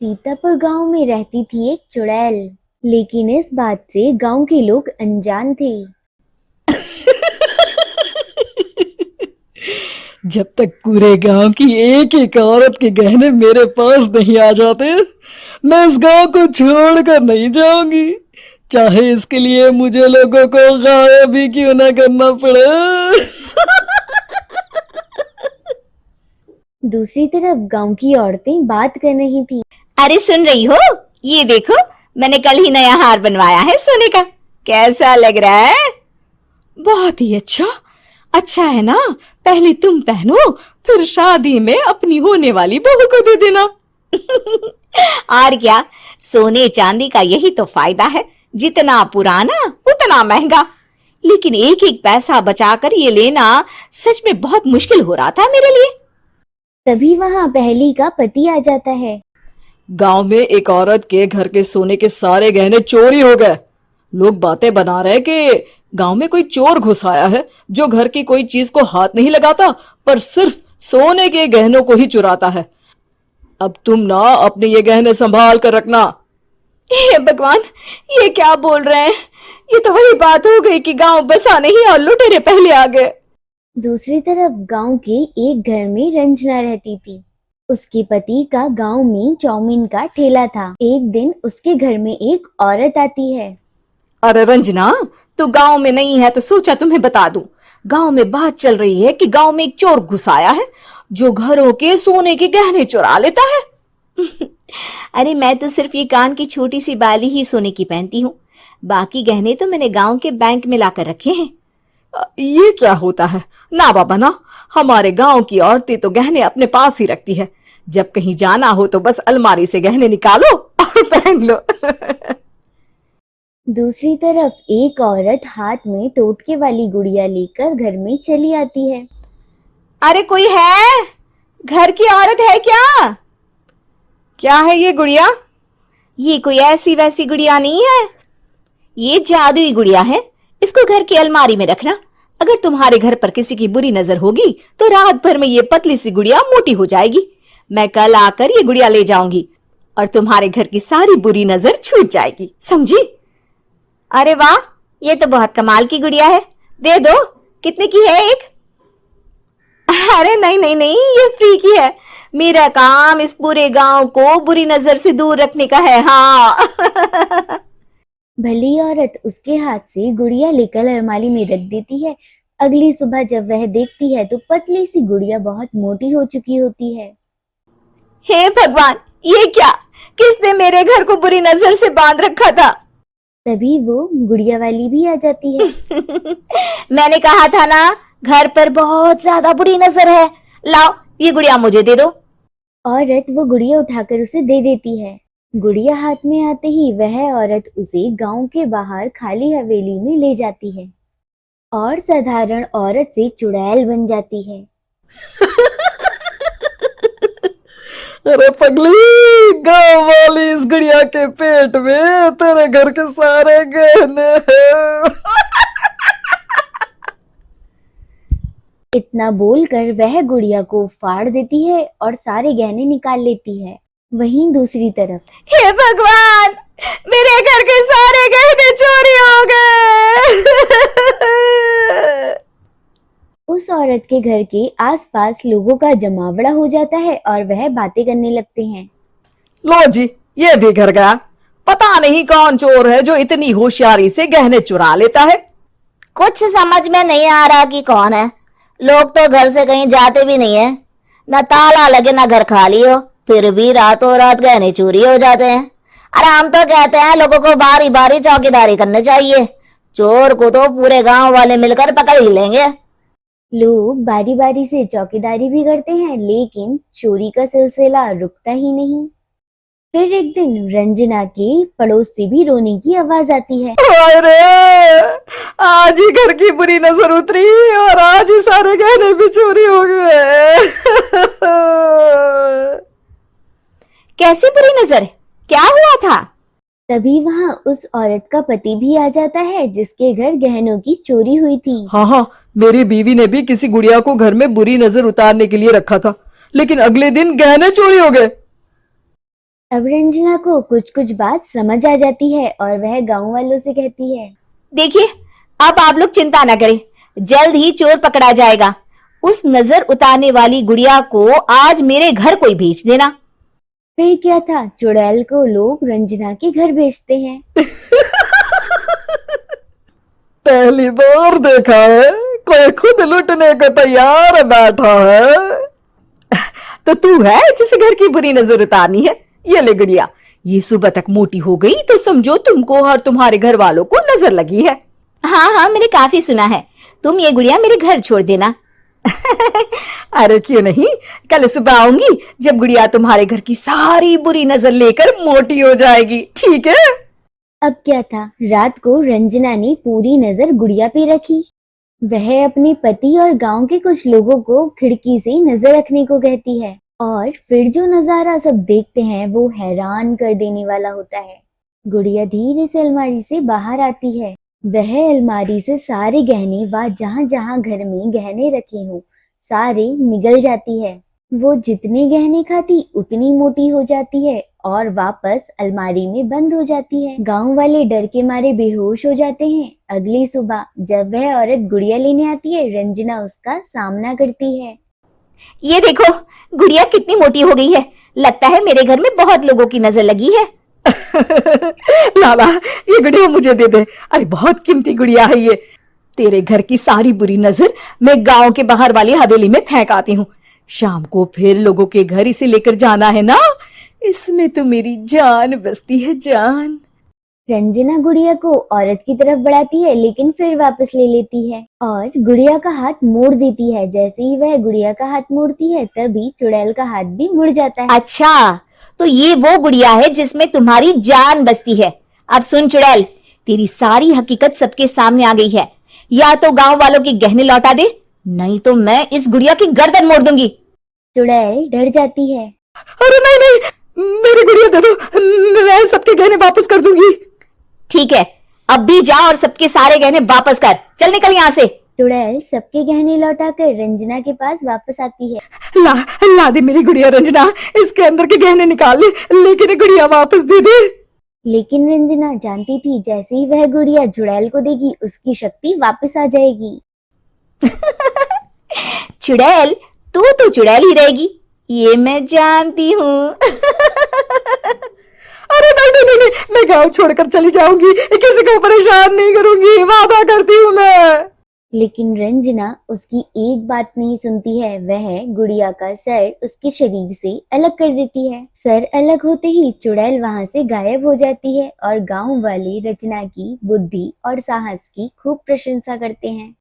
सीतापुर गांव में रहती थी एक चुड़ैल, लेकिन इस बात से गांव के लोग अनजान थे। जब तक पूरे गांव की एक एक औरत के गहने मेरे पास नहीं आ जाते, मैं इस गांव को छोड़कर नहीं जाऊंगी, चाहे इसके लिए मुझे लोगों को गायब भी क्यों ना करना पड़े। दूसरी तरफ गांव की औरतें बात कर रही थी। अरे सुन रही हो? ये देखो, मैंने कल ही नया हार बनवाया है सोने का। कैसा लग रहा है? बहुत ही अच्छा। अच्छा है ना, पहले तुम पहनो, फिर शादी में अपनी होने वाली बहू को दे देना। और क्या, सोने चांदी का यही तो फायदा है, जितना पुराना उतना महंगा। लेकिन एक एक पैसा बचाकर ये लेना सच में बहुत मुश्किल हो रहा था मेरे लिए। तभी वहां पहली का पति आ जाता है। गांव में एक औरत के घर के सोने के सारे गहने चोरी हो गए। लोग बातें बना रहे कि गांव में कोई चोर घुस आया है जो घर की कोई चीज को हाथ नहीं लगाता, पर सिर्फ सोने के गहनों को ही चुराता है। अब तुम ना अपने ये गहने संभाल कर रखना। हे भगवान, ये क्या बोल रहे हैं? ये तो वही बात हो गई कि गांव बसा नहीं और लुटेरे पहले आ गए। दूसरी तरफ गांव के एक घर में रंजना रहती थी। उसके पति का गांव में चाउमीन का ठेला था। एक दिन उसके घर में एक औरत आती है। अरे रंजना, तू गांव में नहीं है तो सोचा तुम्हें बता दूं। गांव में बात चल रही है कि गांव में एक चोर घुस आया है जो घरों के सोने के गहने चुरा लेता है। अरे मैं तो सिर्फ ये कान की छोटी सी बाली ही सोने की पहनती हूँ। बाकी गहने तो मैंने गांव के बैंक में लाकर रखे हैं। ये क्या होता है? ना बाबा ना, हमारे गांव की औरतें तो गहने अपने पास ही रखती है। जब कहीं जाना हो तो बस अलमारी से गहने निकालो और पहन लो। दूसरी तरफ एक औरत हाथ में टोटके वाली गुड़िया लेकर घर में चली आती है। अरे कोई है? घर की औरत है क्या? क्या है ये गुड़िया? ये कोई ऐसी वैसी गुड़िया नहीं है, ये जादुई गुड़िया है। इसको घर की अलमारी में रखना। अगर तुम्हारे घर पर किसी की बुरी नजर होगी तो रात भर में ये पतली सी गुड़िया मोटी हो जाएगी। मैं कल आकर ये गुड़िया ले जाऊंगी और तुम्हारे घर की सारी बुरी नजर छूट जाएगी, समझी? अरे वाह, ये तो बहुत कमाल की गुड़िया है। दे दो। कितने की है एक? अरे नहीं नहीं नहीं, ये फ्री की है। मेरा काम इस पूरे गांव को बुरी नजर से दूर रखने का है। हाँ। भली औरत उसके हाथ से गुड़िया लेकर अलमारी में रख देती है। अगली सुबह जब वह देखती है तो पतली सी गुड़िया बहुत मोटी हो चुकी होती है। हे भगवान, ये क्या? किसने मेरे घर को बुरी नजर से बांध रखा था? तभी वो गुड़िया वाली भी आ जाती है। मैंने कहा था ना, घर पर बहुत ज्यादा बुरी नजर है। लाओ, ये गुड़िया मुझे दे दो। औरत वो गुड़िया उठाकर उसे दे देती है। गुड़िया हाथ में आते ही वह औरत उसे गांव के बाहर खाली हवेली में ले जाती है और साधारण औरत से चुड़ैल बन जाती है। अरे पगली, गांव वाली इस गुड़िया के पेट में तेरे घर के सारे गहने हैं। इतना बोलकर वह गुड़िया को फाड़ देती है और सारे गहने निकाल लेती है। वहीं दूसरी तरफ, हे भगवान, मेरे घर के सारे गहने चोरी हो गए। उस औरत के घर के आसपास लोगों का जमावड़ा हो जाता है और वह बातें करने लगते हैं। लो जी, ये भी घर गया। पता नहीं कौन चोर है जो इतनी होशियारी से गहने चुरा लेता है। कुछ समझ में नहीं आ रहा कि कौन है। लोग तो घर से कहीं जाते भी नहीं है, न ताला लगे न घर खाली हो, फिर भी रातों रात गहने चोरी हो जाते हैं। अरे हम तो कहते हैं लोगों को बारी बारी चौकीदारी करनी चाहिए। चोर को तो पूरे गांव वाले मिलकर पकड़ ही लेंगे। लोग बारी बारी से चौकीदारी भी करते हैं, लेकिन चोरी का सिलसिला रुकता ही नहीं। फिर एक दिन रंजना के पड़ोस से भी रोने की आवाज आती है। अरे आज ही घर की बुरी नजर उतरी और आज ही सारे गहने भी चोरी हो गए। कैसी बुरी नजर? क्या हुआ था? तभी वहां उस औरत का पति भी आ जाता है जिसके घर गहनों की चोरी हुई थी। हाँ हाँ, मेरी बीवी ने भी किसी गुड़िया को घर में बुरी नजर उतारने के लिए रखा था, लेकिन अगले दिन गहने चोरी हो गए। अब रंजना को कुछ कुछ बात समझ आ जाती है और वह गांव वालों से कहती है, देखिए, अब आप लोग चिंता ना करें, जल्द ही चोर पकड़ा जाएगा। उस नजर उतारने वाली गुड़िया को आज मेरे घर कोई भेज देना। फिर क्या था, चुड़ैल को लोग रंजना के घर भेजते हैं। पहली बार देखा है कोई खुद लुटने को तैयार बैठा है। तो तू है जिसे घर की बुरी नजर उतारनी है? ये ले गुड़िया, ये सुबह तक मोटी हो गई तो समझो तुमको और तुम्हारे घर वालों को नजर लगी है। हाँ हाँ, मैंने काफी सुना है। तुम ये गुड़िया मेरे घर छोड़ देना। अरे क्यों नहीं, कल सुबह आऊंगी जब गुड़िया तुम्हारे घर की सारी बुरी नजर लेकर मोटी हो जाएगी, ठीक है? अब क्या था, रात को रंजना ने पूरी नजर गुड़िया पे रखी। वह अपने पति और गांव के कुछ लोगों को खिड़की से नजर रखने को कहती है और फिर जो नजारा सब देखते हैं वो हैरान कर देने वाला होता है। गुड़िया धीरे से अलमारी से बाहर आती है। वह अलमारी से सारे गहने व जहां जहां घर में गहने रखे हों सारे निगल जाती है। वो जितने गहने खाती उतनी मोटी हो जाती है और वापस अलमारी में बंद हो जाती है। गांव वाले डर के मारे बेहोश हो जाते हैं। अगली सुबह जब वह औरत गुड़िया लेने आती है, रंजना उसका सामना करती है। ये देखो, गुड़िया कितनी मोटी हो गई है। लगता है मेरे घर में बहुत लोगों की नजर लगी है। लाला, ये गुड़िया मुझे दे दे। अरे बहुत कीमती गुड़िया है ये। तेरे घर की सारी बुरी नजर मैं गांव के बाहर वाली हवेली में फेंक आती हूँ। शाम को फिर लोगों के घर इसे लेकर जाना है ना। इसमें तो मेरी जान बसती है, जान। रंजना गुड़िया को औरत की तरफ बढ़ाती है लेकिन फिर वापस ले लेती है और गुड़िया का हाथ मोड़ देती है। जैसे ही वह गुड़िया का हाथ मोड़ती है तभी चुड़ैल का हाथ भी मुड़ जाता है। अच्छा, तो ये वो गुड़िया है जिसमें तुम्हारी जान बसती है। अब सुन चुड़ैल, तेरी सारी हकीकत सबके सामने आ गई है। या तो गांव वालों के गहने लौटा दे, नहीं तो मैं इस गुड़िया की गर्दन मोड़ दूंगी। चुड़ैल डर जाती है। अरे नहीं नहीं, मेरी गुड़िया दे दो, मैं सबके गहने वापस कर दूंगी। ठीक है, अब भी जा और सबके सारे गहने वापस कर। चल निकल यहाँ से। चुड़ैल सबके गहने लौटाकर रंजना के पास वापस आती है। ला ला दे मेरी गुड़िया रंजना, इसके अंदर के गहने निकाल ले, लेकिन ये गुड़िया वापस दे दे। लेकिन रंजना जानती थी जैसे ही वह गुड़िया चुड़ैल को देगी उसकी शक्ति वापस आ जाएगी। चुड़ैल, तू तो चुड़ैल ही रहेगी, ये मैं जानती हूँ। अरे नहीं नहीं नहीं, मैं गांव छोड़कर चली जाऊंगी, किसी को परेशान नहीं करूंगी, वादा करती हूँ मैं। लेकिन रंजना उसकी एक बात नहीं सुनती है। वह गुड़िया का सर उसके शरीर से अलग कर देती है। सर अलग होते ही चुड़ैल वहां से गायब हो जाती है और गांव वाले रचना की बुद्धि और साहस की खूब प्रशंसा करते हैं।